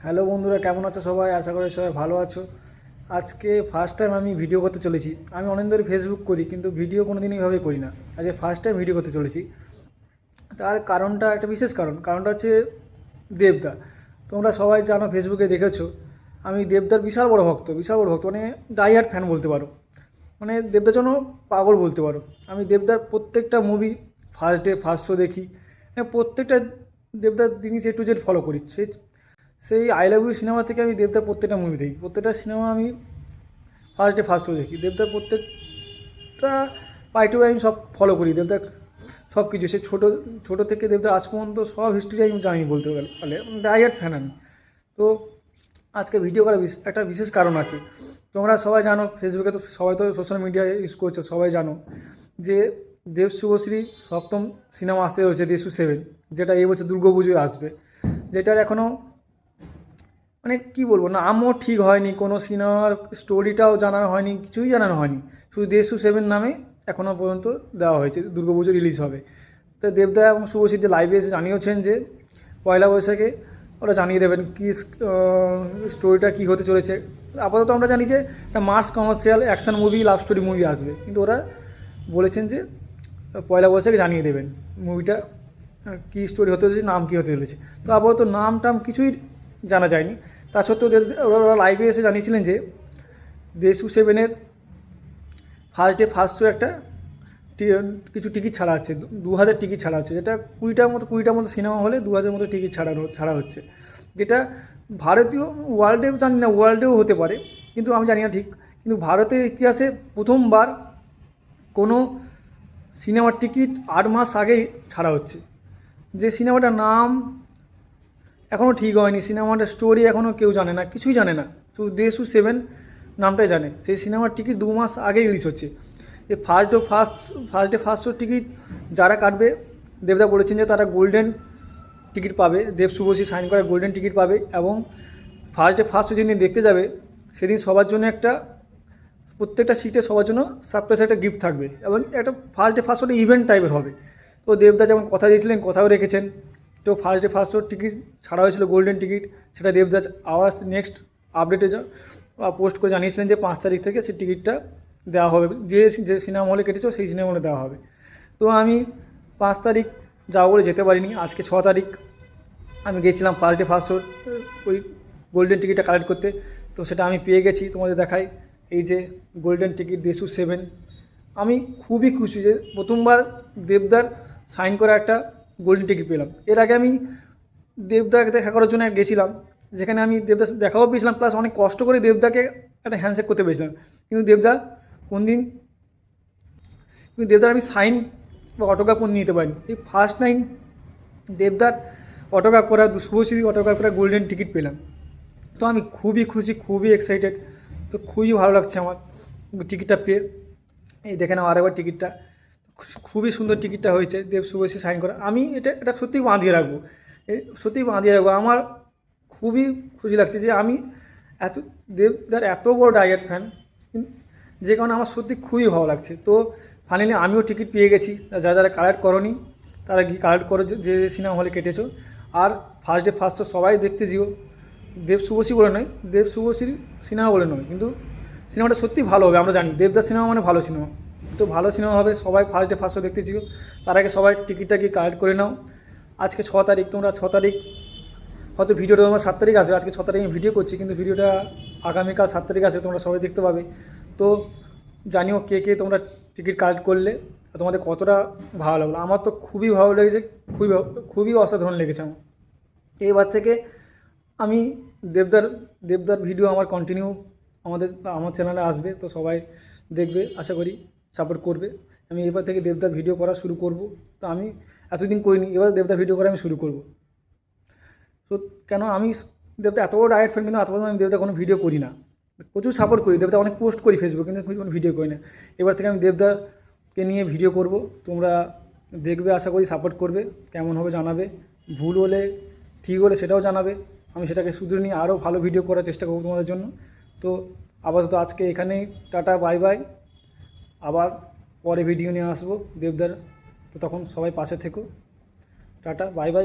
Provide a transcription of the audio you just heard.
Hello বন্ধুরা, কেমন আছো সবাই? আশা করি সবাই ভালো আছো। আজকে ফার্স্ট টাইম আমি ভিডিও করতে চলেছি। আমি অনেক ধরে ফেসবুক করি, কিন্তু ভিডিও কোনো দিন এইভাবে করি না। আজকে ফার্স্ট টাইম ভিডিও করতে চলেছি। তার কারণটা একটা বিশেষ কারণটা হচ্ছে দেবদা। তোমরা সবাই জানো, ফেসবুকে দেখেছো আমি দেবদার বিশাল বড় ভক্ত, মানে ডাইহার্ট ফ্যান বলতে পারো। মানে দেবদার জন্য পাগল বলতে পারো। আমি দেবদার প্রত্যেকটা movie first day first show দেখি। প্রত্যেকটা দেবদার জিনিস A to Z ফলো করি। সেই আই লাভ ইউ সিনেমা থেকে আমি দেবদার প্রত্যেকটা মুভি দেখি, প্রত্যেকটা সিনেমা আমি ফার্স্ট ডে ফার্স্ট শো দেখি। দেবদার প্রত্যেকটা পাই টু পাই আমি সব ফলো করি। দেবদার সব কিছু, সে ছোটো থেকে দেবদার আজ পর্যন্ত সব হিস্ট্রি আমি জানি বলতে পারলে। ডাইহার্ট ফ্যান আমি। তো আজকে ভিডিও করার একটা বিশেষ কারণ আছে। তোমরা সবাই জানো, ফেসবুকে তো সবাই তো সোশ্যাল মিডিয়া ইউজ করছো, সবাই জানো যে দেব শুভশ্রী সপ্তম সিনেমা আসতে রয়েছে দেশু 7, যেটা এই বছর দুর্গাপুজোয় আসবে। যেটার এখনও মানে কী বলবো, নামও ঠিক হয়নি, কোনো সিনেমার স্টোরিটাও জানানো হয়নি, কিছুই জানানো হয়নি। শুধু দেশু 7 নামে এখনও পর্যন্ত দেওয়া হয়েছে, দুর্গাপুজো রিলিজ হবে। তো দেবদা এবং শুভশ্রীতে লাইভে এসে জানিয়েছেন যে পয়লা বৈশাখে ওরা জানিয়ে দেবেন কী স্টোরিটা কী হতে চলেছে। আপাতত আমরা জানি যে একটা mass commercial action movie, love story movie আসবে, কিন্তু ওরা বলেছেন যে পয়লা বৈশাখে জানিয়ে দেবেন মুভিটা কী স্টোরি হতে চলেছে, নাম কী হতে চলেছে। তো আপাতত নাম টাম কিছুই জানা যায়নি। তা সত্ত্বেও ওরা লাইভে এসে জানিয়েছিলেন যে দেশু 7-এর ফার্স্ট ডে ফার্স্ট শো একটা কিছু টিকিট ছাড়া আছে, 2000 টিকিট ছাড়া হচ্ছে, যেটা কুড়িটার মতো সিনেমা হলে 2000 মতো টিকিট ছাড়া হচ্ছে। যেটা ভারতীয়, ওয়ার্ল্ডেও জানি না, ওয়ার্ল্ডেও হতে পারে, কিন্তু আমি জানি না ঠিক। কিন্তু ভারতের ইতিহাসে প্রথমবার কোনো সিনেমার টিকিট 8 মাস আগেই ছাড়া হচ্ছে। যে সিনেমাটার নাম এখনও ঠিক হয়নি, সিনেমাটার স্টোরি এখনও কেউ জানে না, কিছুই জানে না, শুধু দেশু 7 নামটাই জানে। সেই সিনেমার টিকিট 2 মাস আগে রিলিজ হচ্ছে। এই ফার্স্ট ডে ফার্স্ট শোর টিকিট যারা কাটবে, দেবদা বলেছেন যে তারা গোল্ডেন টিকিট পাবে, দেব শুভশ্রী সাইন করা গোল্ডেন টিকিট পাবে। এবং ফার্স্ট ডে ফার্স্ট শো যেদিন দেখতে যাবে, সেদিন সবার জন্য প্রত্যেকটা সিটে সবার জন্য সারপ্রাইজ একটা গিফট থাকবে, এবং একটা ফার্স্ট ডে ফার্স্ট শোটা ইভেন্ট টাইপের হবে। তো দেবদা যেমন কথা দিয়েছিলেন, কথাও রেখেছেন। তো ফার্স্ট ডে ফার্স্ট শোর টিকিট ছাড়া হয়েছিল গোল্ডেন টিকিট, সেটা দেবদাস আবার নেক্সট আপডেটে পোস্ট করে জানিয়েছিলেন যে 5 তারিখ থেকে সেই টিকিটটা দেওয়া হবে, যে যে সিনেমা হলে কেটেছে সেই সিনেমা হলে দেওয়া হবে। তো আমি 5 তারিখ যাবো বলে যেতে পারিনি। আজকে 6 তারিখ আমি গেছিলাম ফার্স্ট ডে ফার্স্ট শোর ওই গোল্ডেন টিকিটটা কালেক্ট করতে। তো সেটা আমি পেয়ে গেছি, তোমাদের দেখাই। এই যে গোল্ডেন টিকিট দেশু 7। আমি খুবই খুশি যে প্রথমবার দেবদার সাইন করা একটা গোল্ডেন টিকিট পেলাম। এর আগে আমি দেবদাকে দেখা করার জন্য গেছিলাম, যেখানে আমি দেবদার সাথে দেখাও পেয়েছিলাম, প্লাস অনেক কষ্ট করে দেবদাকে একটা হ্যান্ডশেক করতে পেরেছিলাম। কিন্তু দেবদা কোন দিন কিন্তু দেবদার আমি সাইন বা অটোগ্রাফ কোন নিতে পারিনি। এই ফার্স্ট টাইম দেবদার অটোগ্রাফ করা, শুভশ্রী অটোগ্রাফ করা গোল্ডেন টিকিট পেলাম। তো আমি খুবই খুশি, খুবই এক্সাইটেড। তো খুবই ভালো লাগছে আমার টিকিটটা পেয়ে। এই দেখে নাও আরেকবার টিকিটটা, খুবই সুন্দর টিকিটটা হয়েছে, দেব শুভশ্রী সাইন করা। আমি এটা সত্যিই বাঁধিয়ে রাখবো, সত্যিই বাঁধিয়ে রাখবো। আমার খুবই খুশি লাগছে যে আমি এত দেবদার এত বড় ডাইহার্ট ফ্যান, যে কারণে আমার সত্যি খুবই ভালো লাগছে। তো ফাইনালি আমিও টিকিট পেয়ে গেছি। যারা যারা কালেক্ট করোনি তারা গিয়ে কালেক্ট করো, যে সিনেমা হলে কেটেছো। আর ফার্স্ট ডে ফার্স্ট শো সবাই দেখতে যেও। দেব শুভশ্রী বলে নয়, দেব শুভশ্রী সিনেমা বলে নয়, কিন্তু সিনেমাটা সত্যি ভালো হবে। আমরা জানি দেবদাস সিনেমা মানে ভালো সিনেমা, তো ভালো সিনেমা হবে। সবাই ফার্স্ট ডে ফার্স্ট শো দেখতে যেও। তার আগে সবাই টিকিটটা গিয়ে কালেক্ট করে নাও। আজকে 6 তারিখ, তোমরা 6 তারিখ হয়তো ভিডিওটা তোমার 7 তারিখ আসবে। আজকে 6 তারিখ আমি ভিডিও করছি, কিন্তু ভিডিওটা আগামীকাল 7 তারিখ আসবে, তোমরা সবাই দেখতে পাবে। তো জানিও কে কে তোমরা টিকিট কালেক্ট করলে, আর তোমাদের কতটা ভালো লাগলো। আমার তো খুবই ভালো লেগেছে, খুবই খুবই অসাধারণ লেগেছে আমার। এবার থেকে আমি দেবদার দেবদার ভিডিও আমার কন্টিনিউ আমার চ্যানেলে আসবে, তো সবাই দেখবে, আশা করি সাপোর্ট করবে। আমি এবার থেকে দেবদার ভিডিও করা শুরু করব। তো আমি এতদিন করিনি, এবার দেবদার ভিডিও করা আমি শুরু করব। তো কেন আমি দেবদা এত বড় ডায়েট ফ্যান, কিন্তু এত বড় আমি দেবদা কোনো ভিডিও করি না। প্রচুর সাপোর্ট করি দেবদা, অনেক পোস্ট করি ফেসবুকে, কিন্তু কোনো ভিডিও করি না। এবার থেকে আমি দেবদাকে নিয়ে ভিডিও করব। তোমরা দেখবে, আশা করি সাপোর্ট করবে। কেমন হবে জানাবে, ভুল হলে ঠিক হলে সেটাও জানাবে। আমি সেটাকে শুধরে নিয়ে আরও ভালো ভিডিও করার চেষ্টা করব তোমাদের জন্য। তো আপাতত আজকে এখানেই, টাটা বাই বাই। আবার পরে ভিডিও নিয়ে আসবো দেবদার। তো তখন সবাই পাশে থেকো। Tata bye bye.